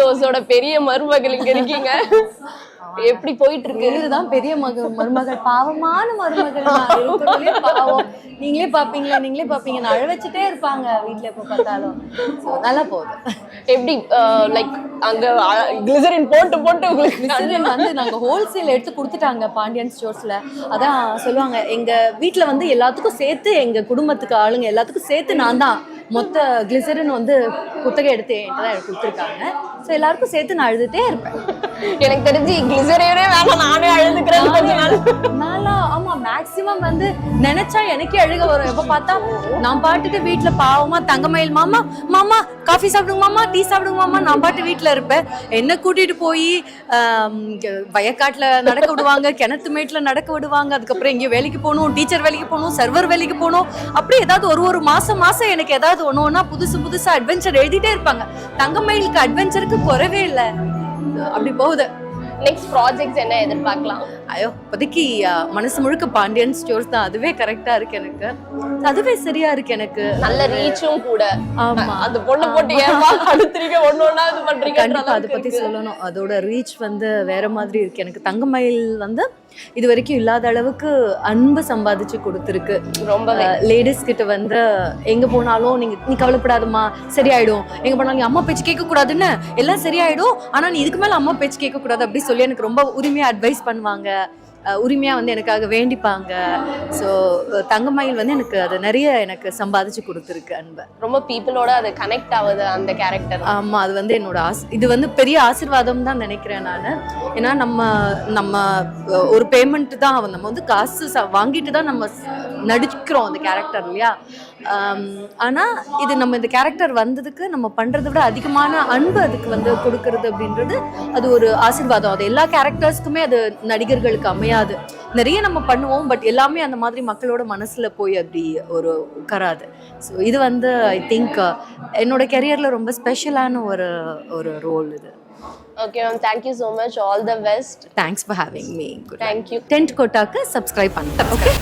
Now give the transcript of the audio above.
ஸ்டோர்ஸோட பெரிய மருமகள் இங்க இருக்கீங்க. எப்படி போயிட்டு இருக்கு? இதுதான் பெரிய மருமகள், பாவமான மருமகள். பாவம். நீங்களே பாப்பீங்க நான் அழ வச்சுட்டே இருப்பாங்க வீட்டுல எப்ப பார்த்தாலும். நல்லா போகுது. எப்படி லைக் அங்க கிளிசரின் போட்டு உங்களுக்கு கிளிசரின் வந்து நாங்க ஹோல்சேல் எடுத்து கொடுத்துட்டாங்க பாண்டியன் ஸ்டோர்ஸ்ல. அதான் சொல்லுவாங்க, எங்க வீட்டுல வந்து எல்லாத்துக்கும் சேர்த்து, எங்க குடும்பத்துக்கு ஆளுங்க எல்லாத்துக்கும் சேர்த்து நான் தான் மொத்த கிளிசரின் வந்து புத்தகம் எடுத்து என்கிட்ட தான் கொடுத்துருக்காங்க. ஸோ எல்லாருக்கும் சேர்த்து நான் அழுதுட்டே இருப்பேன். எனக்கு தெரிஞ்சு கிளிசரே வேணாம், நானே அழுதுக்கிறேன் கொஞ்ச நாள். ஆமா, மேக்சிமம் வந்து நினைச்சா எனக்கே அழுக வரும். எப்ப பார்த்தா நான் பாட்டுட்டு வீட்டுல பாவமா தங்கமயில் மாமா மாமா காஃபி சாப்பிடுங்க மாமா, டீ சாப்பிடுங்க மாமா, நான் பாட்டு வீட்டுல இருப்பேன். என்ன கூட்டிட்டு போய் வயக்காட்டுல நடக்க விடுவாங்க, கிணத்து மேட்டுல நடக்க விடுவாங்க. அதுக்கப்புறம் எங்கேயோ வேலைக்கு போகணும், டீச்சர் வேலைக்கு போகணும், சர்வர் வேலைக்கு போகணும். அப்படி ஏதாவது ஒரு மாசம் எனக்கு ஏதாவது ஒண்ணு புதுசா அட்வென்ச்சர் எழுதிட்டே இருப்பாங்க. தங்கமயிலுக்கு அட்வென்ச்சருக்கு குறவே இல்லை. அப்படி போகுது. நெக்ஸ்ட் ப்ராஜெக்ட்ஸ் என்ன எதிர்பார்க்கலாம்? ஐயோ, இப்போதைக்கு மனசு முழுக்க பாண்டியன் ஸ்டோர்ஸ் தான். அதுவே கரெக்டா இருக்கு எனக்கு, அதுவே சரியா இருக்கு எனக்கு. நல்ல ரீச்சும் கூட. ஆமா, அந்த பொண்ணு போட்டு ஏமா அடுத்துறீங்க ஒண்ணொண்ணா இது பண்றீங்க. கண்டிப்பா அதை பத்தி சொல்லணும். அதோட ரீச் வந்து வேற மாதிரி இருக்கு எனக்கு. தங்கமயில் வந்து இது வரைக்கும் இல்லாத அளவுக்கு அன்பு சம்பாதிச்சு கொடுத்துருக்கு. ரொம்ப லேடிஸ் கிட்ட வந்து எங்க போனாலும் நீ கவலைப்படாதம்மா, சரியாயிடும். எங்க போனாலும் நீ அம்மா பேச்சு கேட்க கூடாதுன்னு, எல்லாம் சரியாயிடும், ஆனா நீ இதுக்கு மேல அம்மா பேச்சு கேட்க கூடாது அப்படி சொல்லி எனக்கு ரொம்ப உரிமையா அட்வைஸ் பண்ணுவாங்க. உரிமையா வந்து எனக்காக வேண்டிப்பாங்க. ஸோ தங்கமயில் வந்து எனக்கு அது நிறைய எனக்கு சம்பாதிச்சு கொடுத்துருக்கு அன்பை. ரொம்ப பீப்புளோட அது கனெக்ட் ஆகுது அந்த கேரக்டர். ஆமா, அது வந்து என்னோட இது வந்து பெரிய ஆசீர்வாதம் தான் நினைக்கிறேன் நான். ஏன்னா நம்ம ஒரு பேமெண்ட் தான், நம்ம வந்து காசு வாங்கிட்டு தான் நம்ம நடிக்கிறோம் அந்த கேரக்டர் இல்லையா. ஆனா இது நம்ம இந்த கேரக்டர் வந்ததுக்கு நம்ம பண்றதை விட அதிகமான அன்பு அதுக்கு வந்து கொடுக்கறது அப்படின்றது அது ஒரு ஆசீர்வாதம். அது எல்லா கேரக்டர்ஸ்க்குமே அது நடிகர்களுக்கு அமையாது. நிறைய நம்ம பண்ணுவோம், பட் எல்லாமே அந்த மாதிரி மக்களோட மனசுல போய் அப்படி ஒரு உட்காராது. ஸோ இது வந்து ஐ திங்க் என்னோட கெரியர்ல ரொம்ப ஸ்பெஷலான ஒரு ரோல் இது. Okay ma'am, thank you so much, all the best. Thanks for having me. Thank you. Tent கோட்டாக்கு சப்ஸ்கிரைப் பண்ணுங்க. ஓகே.